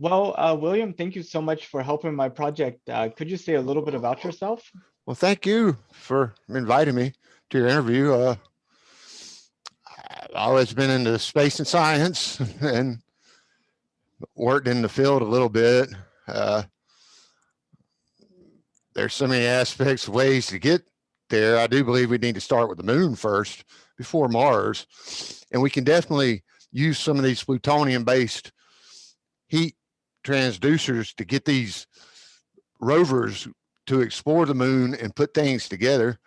Well, William, thank you so much for helping my project. Could you say a little bit about yourself? Well, thank you for inviting me to your interview. I've always been into space and science and worked in the field a little bit. Uh, there's so many aspects, ways to get there. I do believe we need to start with the moon first before Mars. And we can definitely use some of these plutonium based heat transducers to get these rovers to explore the moon and put things together.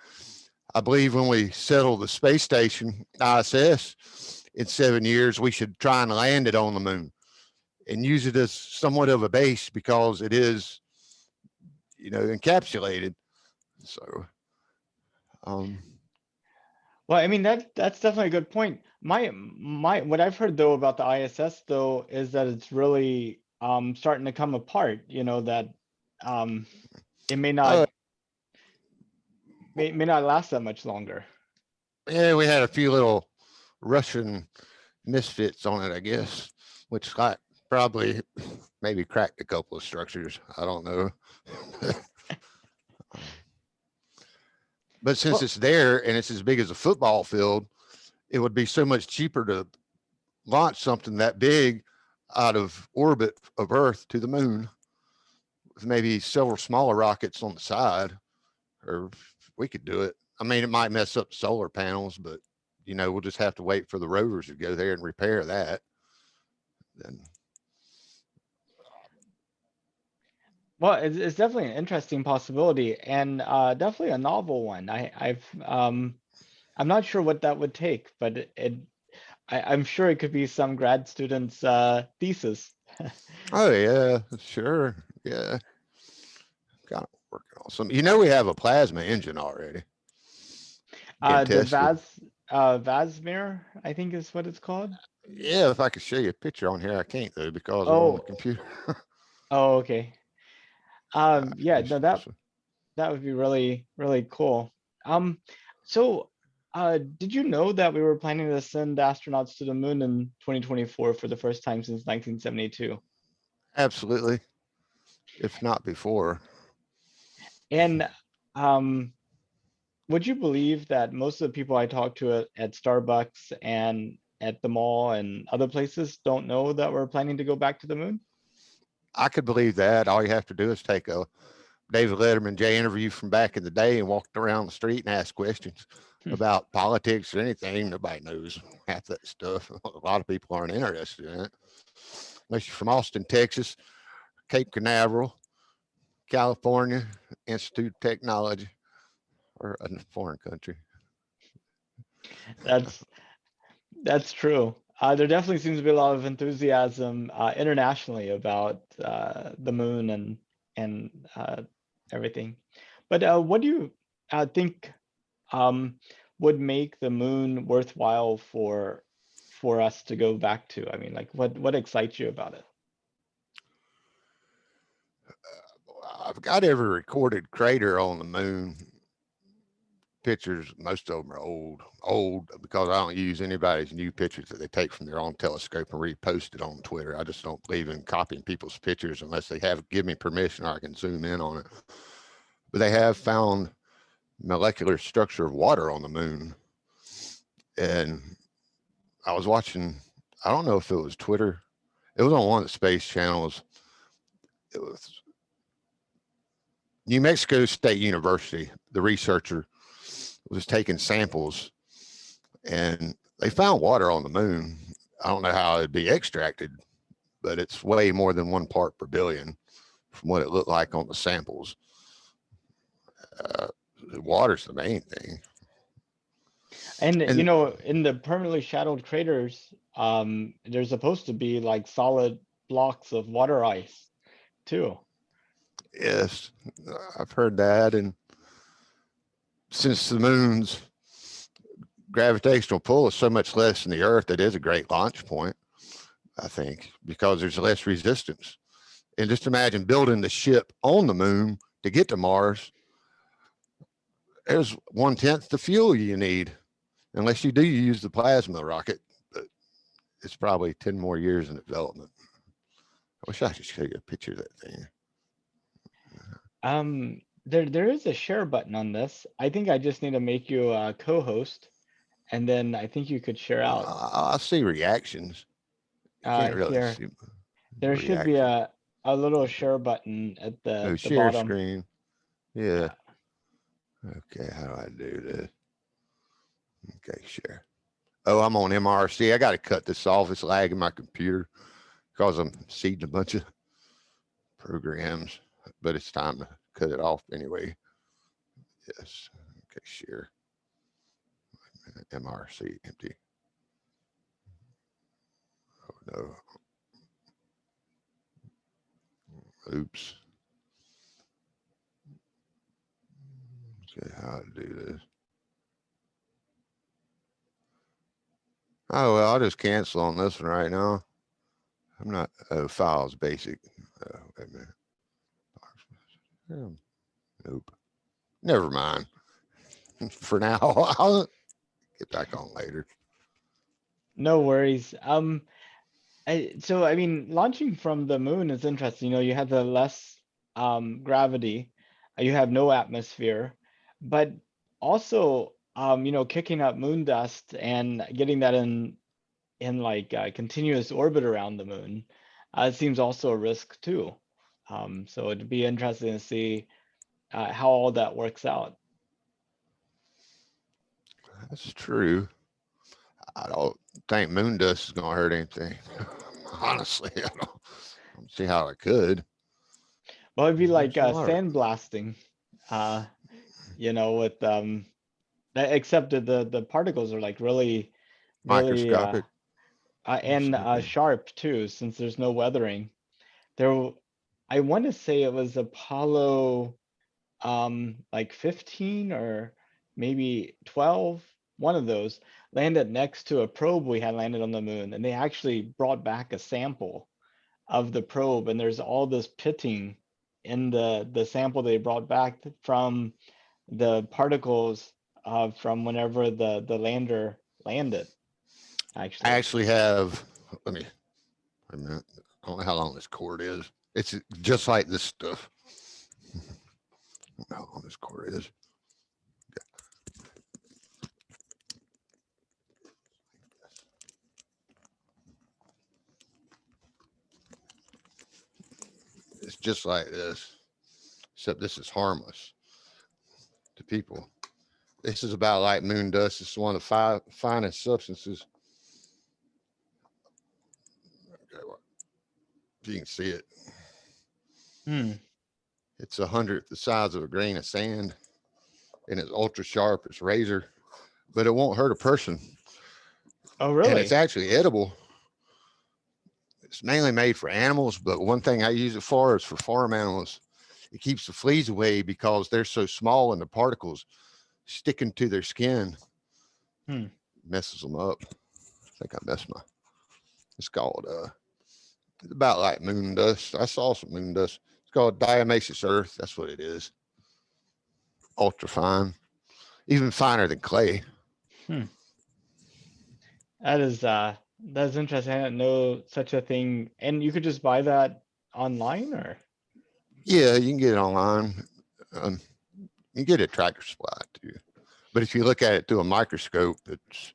I believe when we settle the space station, ISS, in 7 years, we should try and land it on the moon and use it as somewhat of a base because it is, encapsulated. So, um, Well, I mean that's definitely a good point. My what I've heard though about the ISS though is that it's really starting to come apart. You know that um it uh, may not last that much longer. yeah, we had a few little Russian misfits on it, I guess, which like probably maybe cracked a couple of structures. I don't know. But since Well, it's there and it's as big as a football field, it would be so much cheaper to launch something that big out of orbit of Earth to the moon with maybe several smaller rockets on the side, or we could do it. I mean, it might mess up solar panels, but we'll just have to wait for the rovers to go there and repair that. Then, well, it's definitely an interesting possibility and definitely a novel one. I'm not sure what that would take, but I'm sure it could be some grad student's thesis. oh yeah, sure, yeah, kind of working on some. We have a plasma engine already, been The tested. Vasmir, I think is what it's called. Yeah, if I could show you a picture on here, I can't though because I'm on the Oh, computer. oh, okay. Yeah, Let no, me see. that would be really, really cool. Um, so, did you know that we were planning to send astronauts to the moon in 2024 for the first time since 1972? Absolutely, if not before. And um, would you believe that most of the people I talk to at Starbucks and at the mall and other places don't know that we're planning to go back to the moon? I could believe that. All you have to do is take a David Letterman J interview from back in the day and walk around the street and ask questions about politics or anything. Nobody knows half that stuff. A lot of people aren't interested in it. Unless you're from Austin, Texas, Cape Canaveral, California, Institute of Technology, or a foreign country. That's That's true. There definitely seems to be a lot of enthusiasm internationally about the moon and everything. But what do you think um, would make the moon worthwhile for us to go back to? I mean, like, what excites you about it? I've got every recorded crater on the moon. Pictures, most of them are old because I don't use anybody's new pictures that they take from their own telescope and repost it on Twitter. I just don't believe in copying people's pictures unless they give me permission or I can zoom in on it. But they have found molecular structure of water on the moon. And I was watching, I don't know if it was Twitter, it was on one of the space channels. It was New Mexico State University. The researcher was taking samples and they found water on the moon. I don't know how it'd be extracted, but it's way more than 1 part per billion from what it looked like on the samples. Uh, Water's the main thing. And And in the permanently shadowed craters, there's supposed to be like solid blocks of water ice too. yes, I've heard that. And since the moon's gravitational pull is so much less than the Earth, it is a great launch point, I think, because there's less resistance. And just imagine building the ship on the moon to get to Mars. There's 1/10 the fuel you need, unless you do use the plasma rocket. But it's probably 10 more years in development. wish I could show you a picture of that thing. There is a share button on this. I think I just need to make you a co-host, and then I think you could share Well, out. I see reactions. You can't really Here, see there should be reaction. a little share button at Oh, the share bottom. screen. Yeah. Yeah. Okay, how do I do this? Okay, share. Oh, I'm on MRC. I got to cut this off. It's lagging my computer because I'm seeding a bunch of programs, but it's time to cut it off anyway. Yes. Okay, share. MRC empty. Oh no. Oops. Okay, how to do this. Oh, well, I'll just cancel on this one right now. I'm not, oh, files basic. Wait a minute. Nope. Never mind. For now, I'll get back on later. No worries. So I mean, launching from the moon is interesting. You know, you have the less gravity, you have no atmosphere, but also you know, kicking up moon dust and getting that in like continuous orbit around the moon, it seems also a risk too. So it'd be interesting to see how all that works out. That's true. I don't think moon dust is going to hurt anything. Honestly, I don't see how it could. Well, it'd be like There's a lot of sandblasting, you know, with except that the particles are like really microscopic. and sharp too, since there's no weathering. I want to say it was Apollo like 15 or maybe 12, one of those landed next to a probe we had landed on the moon, and they actually brought back a sample of the probe, and there's all this pitting in the sample they brought back from the particles from whenever the lander landed, I actually. actually have, let me, wait a minute. I don't know how long this cord is. It's just like this stuff. I don't know how long this cord is. It's just like this, except this is harmless to people. This is about like moon dust. It's one of the finest substances. Okay, if you can see it, it's 100th the size of a grain of sand, and it's ultra sharp. It's razor, but it won't hurt a person. Oh, And really? it's actually edible. It's mainly made for animals, but one thing I use it for is for farm animals. It keeps the fleas away because they're so small and the particles sticking to their skin messes them up. I think I messed my, it's called, it's about like moon dust. I saw some moon dust. It's called diatomaceous earth. That's what it is. Ultra fine, even finer than clay. That's interesting. I didn't know such a thing. And you could just buy that online, or? Yeah, you can get it online. You can get it at Tractor Supply too. But if you look at it through a microscope, it's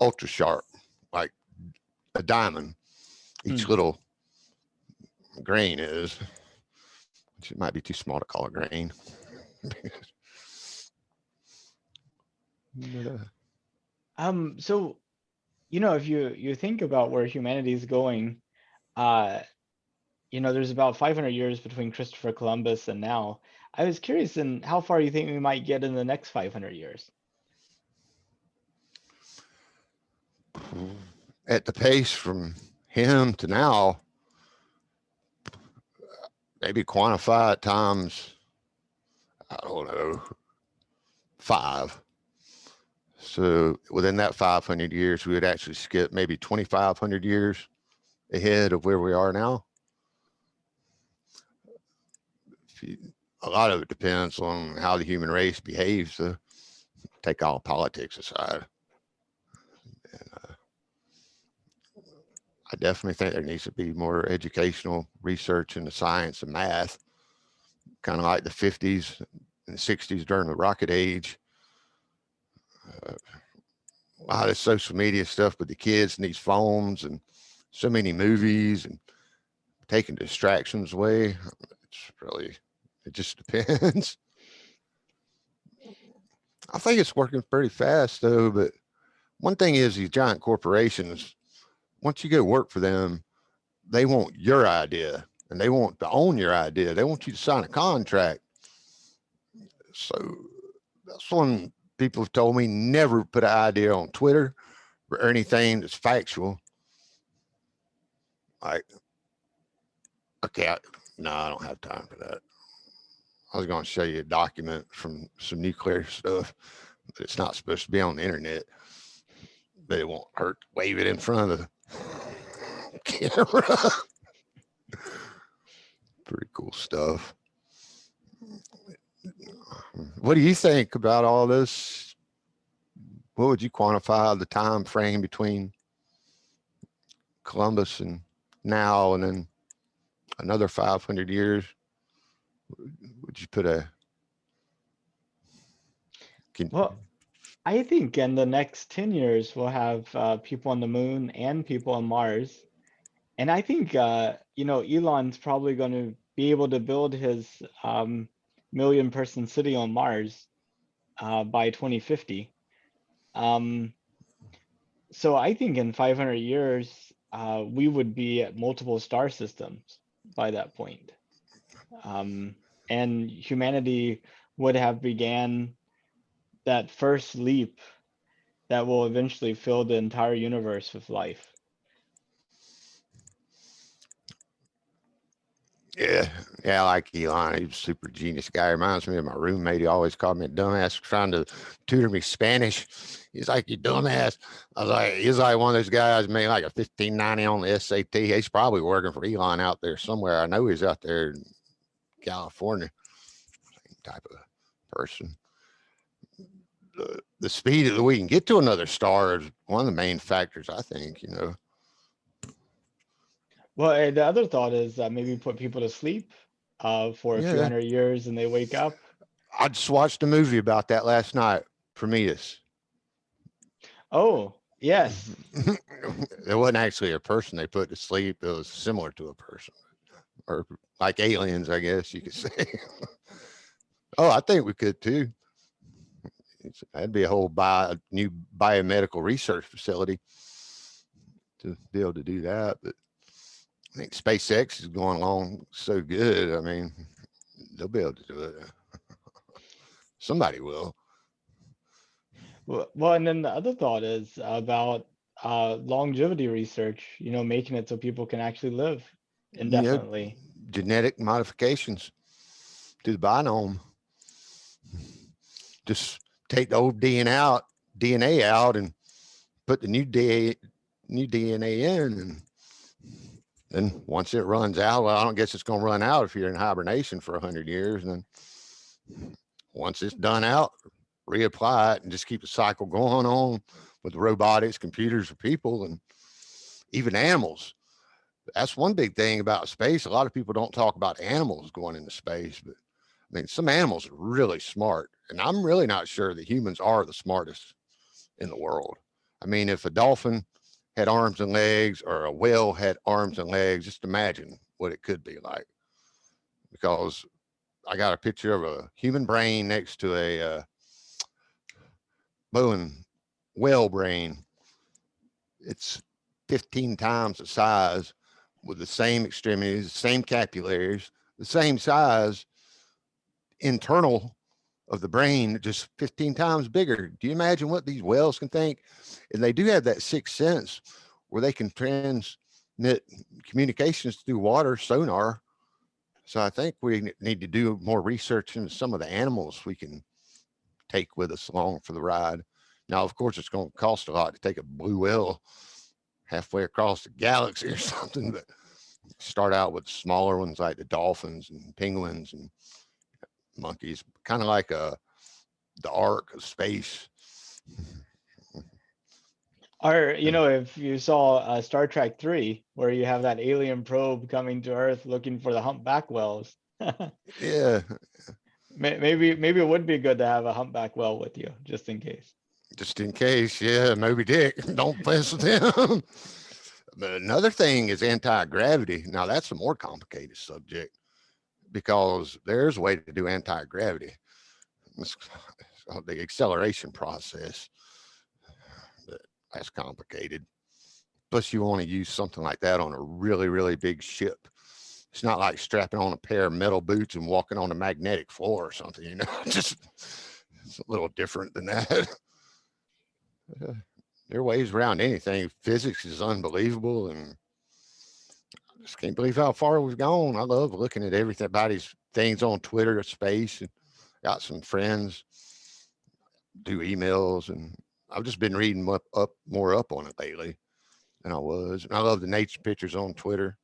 ultra sharp, like a diamond. Each little grain is, which it might be too small to call a grain. But, So, you know, if you think about where humanity is going, you know, there's about 500 years between Christopher Columbus and now. I was curious in how far you think we might get in the next 500 years. At the pace from him to now, maybe quantify it times, I don't know, 5. So within that 500 years, we would actually skip maybe 2,500 years ahead of where we are now. A lot of it depends on how the human race behaves. So take all politics aside. And, I definitely think there needs to be more educational research into science and math, kind of like the 50s and 60s during the rocket age. A lot of social media stuff with the kids and these phones and so many movies and taking distractions away. It's really, it just depends. I think it's working pretty fast though, but one thing is these giant corporations, once you go work for them, they want your idea and they want to own your idea. They want you to sign a contract. So that's one people have told me, never put an idea on Twitter or anything that's factual. Like, okay, no, I don't have time for that. I was going to show you a document from some nuclear stuff, but it's not supposed to be on the internet. But it won't hurt to wave it in front of the camera. Pretty cool stuff. What do you think about all this? What would you quantify the time frame between Columbus and now, and then another 500 years? Would you put a? Well, I think in the next 10 years, we'll have people on the moon and people on Mars. And I think, Elon's probably going to be able to build his million-person city on Mars by 2050. Um, so I think in 500 years, we would be at multiple star systems by that point. And humanity would have began that first leap that will eventually fill the entire universe with life. Yeah, yeah, I like Elon. He's a super genius guy. Reminds me of my roommate. He always called me a dumbass trying to tutor me Spanish. He's like, "You dumbass." I was like, he's like one of those guys made like a 1590 on the SAT. He's probably working for Elon out there somewhere. I know he's out there in California. Same type of person. The speed that we can get to another star is one of the main factors, I think. Well, the other thought is maybe put people to sleep for a few Yeah, hundred years and they wake up. I just watched a movie about that last night. Prometheus. Oh, yes. It wasn't actually a person they put to sleep. It was similar to a person, or like aliens, I guess you could say. Oh, I think we could too. That'd be a whole new biomedical research facility to be able to do that. But I think SpaceX is going along so good. I mean, they'll be able to do it. Somebody will. Well, and then the other thought is about longevity research, making it so people can actually live You know, indefinitely. genetic modifications to the biome. Just take the old DNA out, and put the new DNA in, and then once it runs out, well, I don't guess it's going to run out if you're in hibernation for 100 years, and then once it's done out, reapply it and just keep the cycle going on with robotics, computers, or people, and even animals. That's one big thing about space. A lot of people don't talk about animals going into space, but I mean, some animals are really smart, and I'm really not sure that humans are the smartest in the world. I mean, if a dolphin had arms and legs or a whale had arms and legs, just imagine what it could be like. Because I got a picture of a human brain next to a bone whale brain. It's 15 times the size with the same extremities, the same capillaries, the same size internal of the brain, just 15 times bigger. Do you imagine what these whales can think? And they do have that sixth sense where they can transmit communications through water, sonar. So I think we need to do more research into some of the animals we can take with us along for the ride. Now, of course, it's going to cost a lot to take a blue whale halfway across the galaxy or something, but start out with smaller ones like the dolphins and penguins and monkeys, kind of like the arc of space. Or, if you saw Star Trek 3, where you have that alien probe coming to Earth looking for the humpback whales. Yeah, Maybe it would be good to have a humpback whale with you, just in case. just in case. Yeah, Moby Dick, don't mess with him. But another thing is anti-gravity. Now that's a more complicated subject because there's a way to do anti-gravity. It's called the acceleration process. But that's complicated. Plus, you want to use something like that on a really, really big ship. It's not like strapping on a pair of metal boots and walking on a magnetic floor or something, just it's a little different than that. There are ways around anything. Physics is unbelievable, and I just can't believe how far we've gone. I love looking at everybody's things on Twitter, space, and got some friends do emails, and I've just been reading more up on it lately than I was. And I love the nature pictures on Twitter.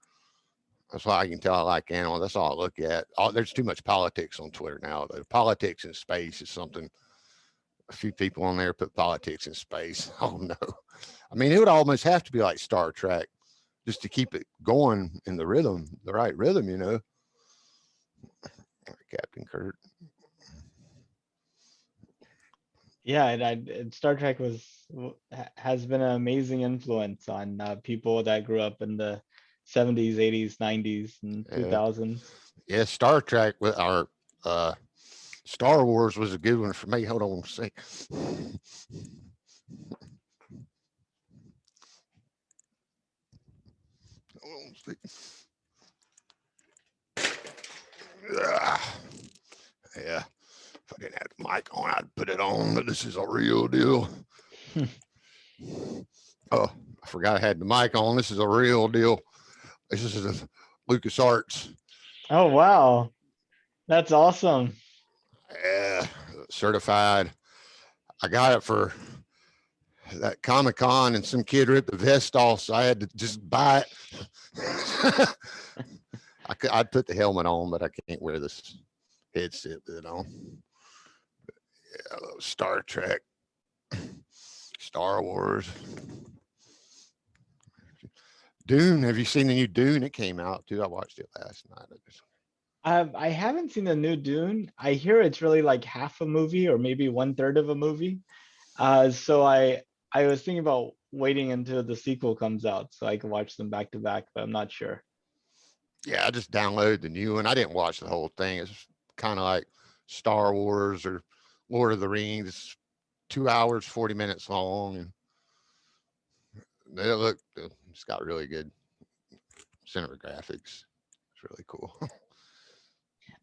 That's why I can tell I like animals. That's all I look at. There's too much politics on Twitter now. The politics in space is something. A few people on there put politics in space. Oh no. I mean, it would almost have to be like Star Trek just to keep it going in the rhythm, the right rhythm, Captain Kirk. Yeah, and Star Trek has been an amazing influence on people that grew up in the 70s, 80s, 90s, and Yeah. 2000s. Yeah, Star Trek with our Star Wars was a good one for me. Hold on a sec. Yeah, if I didn't have the mic on, I'd put it on, but this is a real deal. Oh, I forgot I had the mic on. This is a real deal. This is a LucasArts. Oh, wow. That's awesome. Yeah, certified. I got it for that Comic-Con, and some kid ripped the vest off, so I had to just buy it. I'd put the helmet on, but I can't wear this headset with it on. Yeah, I love Star Trek, Star Wars. Dune. Have you seen the new Dune? It came out too. I watched it last night. I haven't seen the new Dune. I hear it's really like half a movie or maybe 1/3 of a movie. So I was thinking about waiting until the sequel comes out so I can watch them back to back, but I'm not sure. Yeah, I just downloaded the new one. I didn't watch the whole thing. It's kind of like Star Wars or Lord of the Rings. It's 2 hours, 40 minutes long, and it's got really good cinematographics. It's really cool.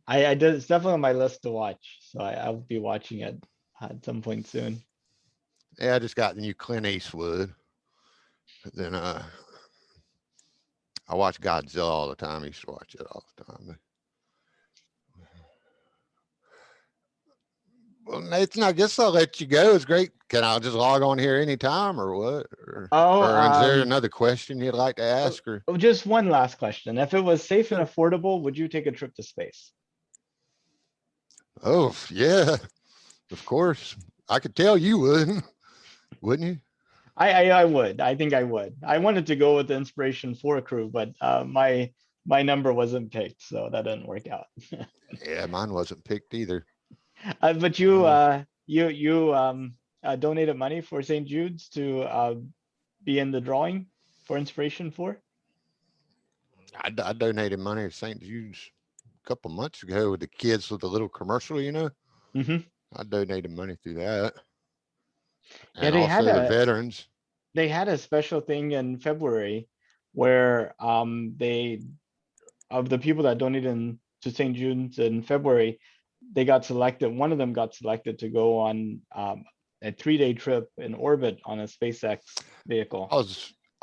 I did. It's definitely on my list to watch, so I'll be watching it at some point soon. Yeah, I just got the new Clint Eastwood. Then I watch Godzilla all the time. I used to watch it all the time. Well, Nathan, I guess I'll let you go. It's great. Can I just log on here anytime or what? Oh, Or is there another question you'd like to ask? Or just one last question. If it was safe and affordable, would you take a trip to space? oh yeah, of course. I could tell you would, wouldn't you? I would. I think I would. I wanted to go with the Inspiration 4 crew, but my number wasn't picked, so that didn't work out. Yeah, mine wasn't picked either. But you donated money for St. Jude's to be in the drawing for Inspiration 4? I donated money to St. Jude's a couple months ago with the kids with the little commercial, Mm-hmm. I donated money through that. Yeah, And also the veterans. they had a special thing in February where they of the people that donated to St. Jude's in February, they got selected. One of them got selected to go on a 3-day trip in orbit on a SpaceX vehicle. I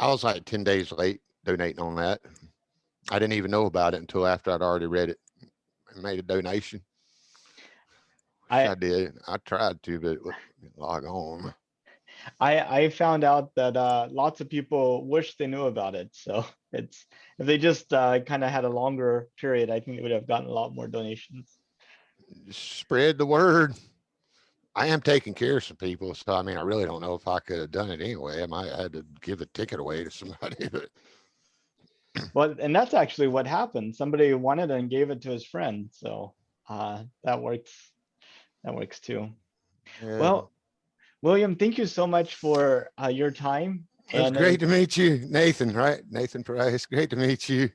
was like 10 days late donating on that. I didn't even know about it until after I'd already read it and made a donation. I did. I tried to, but it wouldn't log on. I found out that lots of people wish they knew about it. So it's if they just kind of had a longer period, I think they would have gotten a lot more donations. Just spread the word. I am taking care of some people, so I mean, I really don't know if I could have done it anyway. I might have had to give a ticket away to somebody, but Well, and that's actually what happened. Somebody wanted it and gave it to his friend, so that works. That works too. yeah, Well, William, thank you so much for your time. it was And great to meet you, Nathan, right? Nathan Price, great to meet you.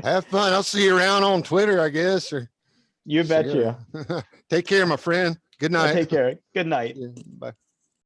Have fun. I'll see you around on Twitter, I guess, or you see you betcha. around. Take care, my friend. Good night. Take care. Good night. Yeah, bye.